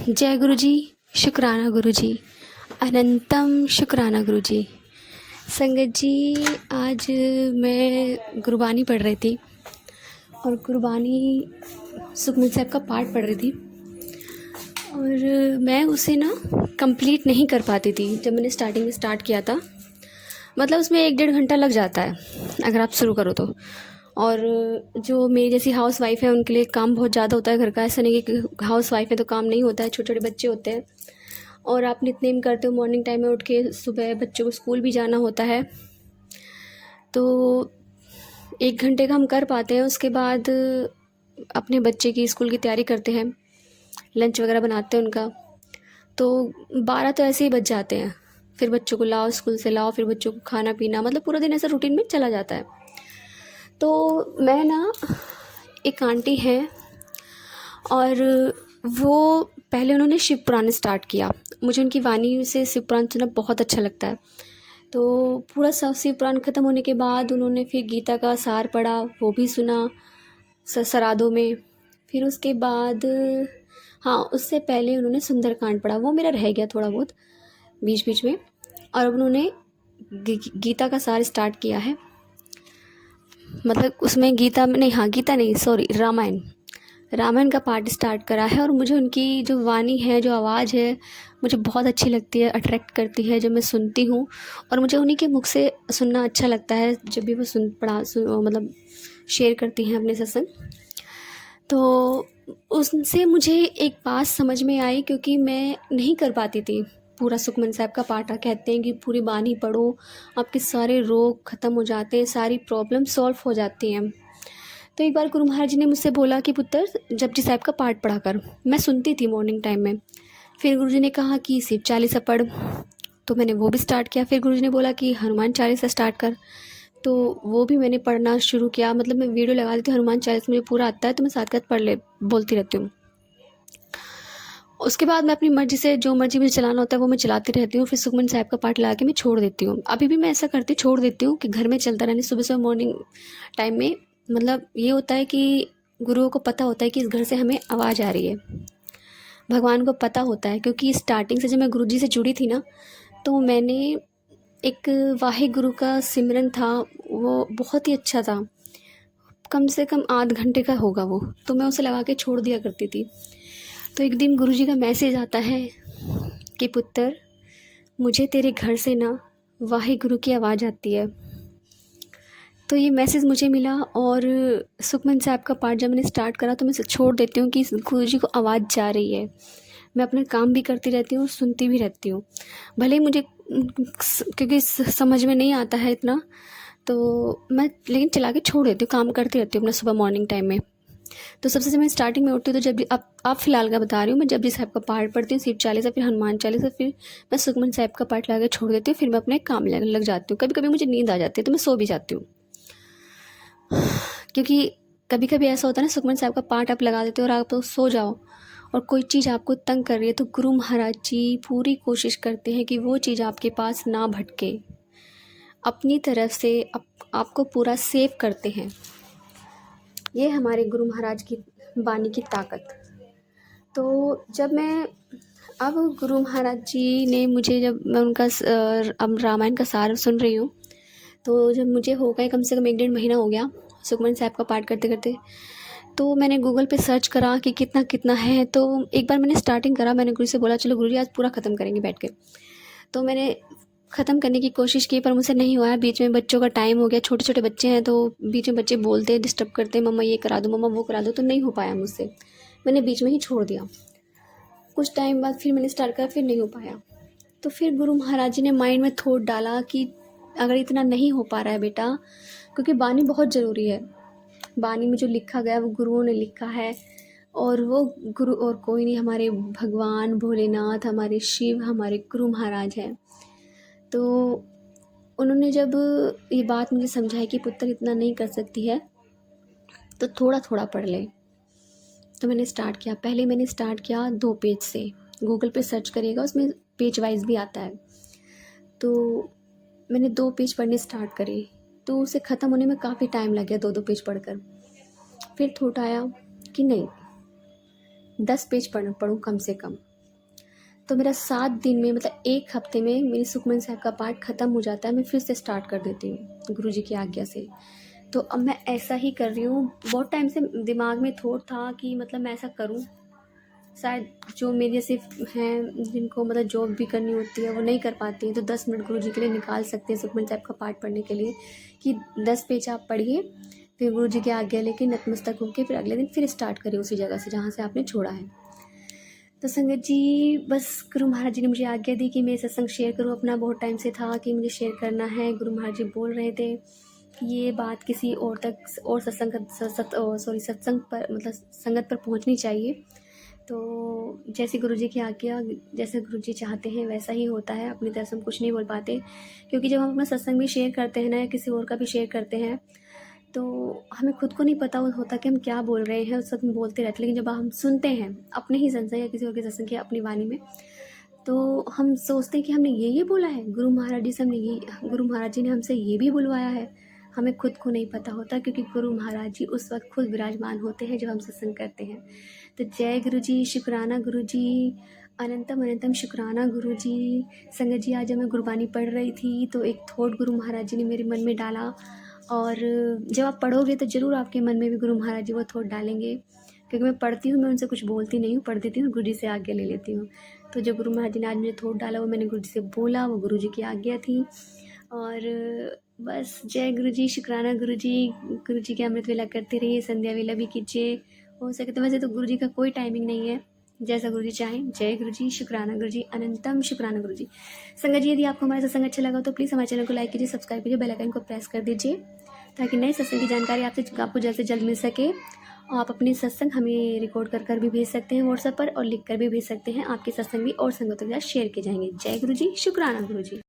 जय गुरु जी, शुक्राना गुरु जी, अनंतम शुक्राना गुरु जी। संगत जी, आज मैं गुरबानी पढ़ रही थी और गुरबानी सुखमनी साहब का पाठ पढ़ रही थी और मैं उसे ना कंप्लीट नहीं कर पाती थी। जब मैंने स्टार्टिंग में स्टार्ट किया था, मतलब उसमें 1-1.5 घंटा लग जाता है अगर आप शुरू करो तो। और जो मेरी जैसी हाउस वाइफ है उनके लिए काम बहुत ज़्यादा होता है घर का। ऐसा नहीं कि हाउस वाइफ है तो काम नहीं होता है, छोटे छोटे बच्चे होते हैं और आप नित्य करते हो, मॉर्निंग टाइम में उठ के सुबह बच्चों को स्कूल भी जाना होता है। तो 1 घंटे का हम कर पाते हैं, उसके बाद अपने बच्चे की स्कूल की तैयारी करते हैं, लंच वगैरह बनाते हैं उनका, तो 12 तो ऐसे ही बज जाते हैं। फिर बच्चों को लाओ, स्कूल से लाओ, फिर बच्चों को खाना पीना, मतलब पूरा दिन ऐसा रूटीन में चला जाता है। तो मैं ना, एक आंटी हैं और वो पहले उन्होंने शिव पुराण स्टार्ट किया। मुझे उनकी वाणी से शिव पुराण सुनना बहुत अच्छा लगता है। तो पूरा शिव पुराण ख़त्म होने के बाद उन्होंने फिर गीता का सार पढ़ा, वो भी सुना श्राद्धों में। फिर उसके बाद हाँ, उससे पहले उन्होंने सुंदरकांड पढ़ा, वो मेरा रह गया थोड़ा बहुत बीच बीच में। और अब उन्होंने गीता का सार स्टार्ट किया है, मतलब उसमें गीता में नहीं, हाँ गीता नहीं, सॉरी, रामायण का पार्ट स्टार्ट करा है। और मुझे उनकी जो वाणी है, जो आवाज़ है, मुझे बहुत अच्छी लगती है, अट्रैक्ट करती है जब मैं सुनती हूँ। और मुझे उन्हीं के मुख से सुनना अच्छा लगता है जब भी वो मतलब शेयर करती हैं अपने सत्संग। तो उनसे मुझे एक बात समझ में आई, क्योंकि मैं नहीं कर पाती थी पूरा सुखमनी साहब का पाठ। कहते हैं कि पूरी बानी पढ़ो, आपके सारे रोग ख़त्म हो जाते हैं, सारी प्रॉब्लम सॉल्व हो जाती हैं। तो एक बार गुरु महाराज जी ने मुझसे बोला कि पुत्र, जपजी साहब का पाठ पढ़ा कर। मैं सुनती थी मॉर्निंग टाइम में। फिर गुरु जी ने कहा कि शिव चालीसा पढ़, तो मैंने वो भी स्टार्ट किया। फिर गुरु जी ने बोला कि हनुमान चालीसा स्टार्ट कर, तो वो भी मैंने पढ़ना शुरू किया। मतलब मैं वीडियो लगा देती हूँ, हनुमान चालीसा मुझे पूरा आता है तो मैं साथ साथ बोलती रहती हूँ। उसके बाद मैं अपनी मर्जी से जो मर्जी मुझे चलाना होता है वो मैं चलाती रहती हूँ। फिर सुखमनी साहब का पाठ लगा के मैं छोड़ देती हूँ। अभी भी मैं ऐसा करती छोड़ देती हूँ कि घर में चलता रहने। सुबह सुबह मॉर्निंग टाइम में मतलब ये होता है कि गुरुओं को पता होता है कि इस घर से हमें आवाज़ आ रही है, भगवान को पता होता है। क्योंकि स्टार्टिंग से जब मैं गुरु जी से जुड़ी थी ना, तो मैंने एक वाहे गुरु का सिमरन था, वो बहुत ही अच्छा था, कम से कम आध घंटे का होगा वो, तो मैं उसे लगा के छोड़ दिया करती थी। तो एक दिन गुरु जी का मैसेज आता है कि पुत्र, मुझे तेरे घर से ना वाहे गुरु की आवाज़ आती है। तो ये मैसेज मुझे मिला और सुखमनी साहब का पाठ जब मैंने स्टार्ट करा तो मैं छोड़ देती हूँ कि गुरु जी को आवाज़ जा रही है। मैं अपने काम भी करती रहती हूँ, सुनती भी रहती हूँ, भले ही मुझे क्योंकि समझ में नहीं आता है इतना, तो मैं लेकिन चला के छोड़ देती हूँ, काम करती रहती हूँ अपना सुबह मॉर्निंग टाइम में। तो सबसे जब मैं स्टार्टिंग में उठती हूँ, तो जब भी आप फिलहाल का बता रही हूँ, मैं जपजी साहब का पाठ पढ़ती हूँ, शिव चालीसा, फिर हनुमान चालीसा, फिर मैं सुखमनी साहब का पाठ लगा के छोड़ देती हूँ। फिर मैं अपने काम लग जाती हूँ। कभी कभी मुझे नींद आ जाती है तो मैं सो भी जाती हूँ, क्योंकि कभी कभी ऐसा होता है ना, सुखमनी साहब का पाठ आप लगा देते हो और आप तो सो जाओ और कोई चीज़ आपको तंग कर रही है, तो गुरु महाराज जी पूरी कोशिश करते हैं कि वो चीज़ आपके पास ना भटके, अपनी तरफ से आपको पूरा सेव करते हैं। ये हमारे गुरु महाराज की वाणी की ताकत। तो जब मैं अब गुरु महाराज जी ने मुझे, जब मैं उनका अब रामायण का सार सुन रही हूँ, तो जब मुझे हो गए कम से कम 1-1.5 महीना हो गया सुखमनी साहब का पाठ करते करते, तो मैंने गूगल पे सर्च करा कि कितना कितना है। तो एक बार मैंने स्टार्टिंग करा, मैंने गुरु से बोला चलो गुरु जी आज पूरा ख़त्म करेंगे बैठ के। तो मैंने ख़त्म करने की कोशिश की पर मुझसे नहीं हुआ। बीच में बच्चों का टाइम हो गया, छोटे छोटे बच्चे हैं, तो बीच में बच्चे बोलते हैं, डिस्टर्ब करते हैं, मम्मा ये करा दो, मम्मा वो करा दो, तो नहीं हो पाया मुझसे, मैंने बीच में ही छोड़ दिया। कुछ टाइम बाद फिर मैंने स्टार्ट करा, फिर नहीं हो पाया। तो फिर गुरु महाराज जी ने माइंड में थॉट डाला कि अगर इतना नहीं हो पा रहा है बेटा, क्योंकि बानी बहुत ज़रूरी है, बानी में जो लिखा गया वो गुरुओं ने लिखा है, और वो गुरु और कोई नहीं, हमारे भगवान भोलेनाथ, हमारे शिव, हमारे गुरु महाराज हैं। तो उन्होंने जब ये बात मुझे समझाई कि पुत्र इतना नहीं कर सकती है तो थोड़ा थोड़ा पढ़ ले, तो मैंने स्टार्ट किया। पहले मैंने स्टार्ट किया 2 पेज से, गूगल पे सर्च करिएगा, उसमें पेज वाइज भी आता है। तो मैंने 2 पेज पढ़ने स्टार्ट करे, तो उसे ख़त्म होने में काफ़ी टाइम लग गया 2-2 पेज पढ़कर। फिर थॉट आया कि नहीं, 10 पेज पढ़ूँ कम से कम। तो मेरा 7 दिन में मतलब 1 हफ्ते में मेरी सुखमनी साहिब का पाठ ख़त्म हो जाता है, मैं फिर से स्टार्ट कर देती हूँ गुरुजी की आज्ञा से। तो अब मैं ऐसा ही कर रही हूँ। बहुत टाइम से दिमाग में थॉट था कि मतलब मैं ऐसा करूँ। शायद जो मेरे जैसे हैं जिनको मतलब जॉब भी करनी होती है वो नहीं कर पाती हैं, तो 10 मिनट गुरुजी के लिए निकाल सकते हैं सुखमनी साहिब का पाठ पढ़ने के लिए, कि 10 पेज आप पढ़िए, फिर गुरुजी की आज्ञा लेके नतमस्तक होकर फिर अगले दिन फिर स्टार्ट करिए उसी जगह से जहाँ से आपने छोड़ा है। तो संगत जी, बस गुरु महाराज जी ने मुझे आज्ञा दी कि मैं सत्संग शेयर करूँ अपना। बहुत टाइम से था कि मुझे शेयर करना है। गुरु महाराज जी बोल रहे थे कि ये बात किसी और तक और सत्संग पर मतलब संगत पर पहुंचनी चाहिए। तो जैसे गुरुजी की आज्ञा, जैसे गुरुजी चाहते हैं वैसा ही होता है। अपनी तरफ से हम कुछ नहीं बोल पाते, क्योंकि जब हम अपना सत्संग भी शेयर करते हैं ना, या किसी और का भी शेयर करते हैं, तो हमें खुद को नहीं पता होता कि हम क्या बोल रहे हैं। उस वक्त हम बोलते रहते, लेकिन जब हम सुनते हैं अपने ही सत्संग या किसी और के सत्संग की अपनी वाणी में, तो हम सोचते हैं कि हमने ये बोला है, गुरु महाराज जी से हमने ये, गुरु महाराज जी ने हमसे ये भी बुलवाया है। हमें खुद को नहीं पता होता, क्योंकि गुरु महाराज जी उस वक्त खुद विराजमान होते हैं जब हम सत्संग करते हैं। तो जय गुरु जी, शुक्राना गुरु जी, अनंतम अनंतम शुक्राना गुरु जी। संगत जी, आज जब मैं गुरबानी पढ़ रही थी तो एक थॉट गुरु महाराज जी ने मेरे मन में डाला, और जब आप पढ़ोगे तो ज़रूर आपके मन में भी गुरु महाराज जी वो थॉट डालेंगे। क्योंकि मैं पढ़ती हूँ, मैं उनसे कुछ बोलती नहीं हूँ, पढ़ देती हूँ, गुरु जी से आज्ञा ले लेती हूँ। तो जो गुरु महाराज जी ने आज मुझे थॉट डाला वो मैंने गुरु जी से बोला, वो गुरु जी की आज्ञा थी। और बस जय गुरु जी, शुक्राना गुरु जी के अमृत वेला करते रहिए, संध्या वेला भी कीजिए हो सके तो। वैसे तो गुरु जी का कोई टाइमिंग नहीं है, जैसा गुरु जी चाहें। जय गुरु जी, शुक्राना गुरु जी, अनंतम शुक्राना गुरु जी। संगत जी, यदि आपको हमारा सत्संग अच्छा लगा तो प्लीज़ हमारे चैनल को लाइक कीजिए, सब्सक्राइब कीजिए, बेल आइकन को प्रेस कर दीजिए, ताकि नए सत्संग की जानकारी आपको जल्द से जल्द मिल सके। और आप अपने सत्संग हमें रिकॉर्ड कर भी भेज सकते हैं व्हाट्सएप पर, और लिख कर भी भेज सकते हैं। आपके सत्संग भी और संगतों के साथ शेयर किए जाएंगे। जय गुरु जी, शुक्राना गुरु जी।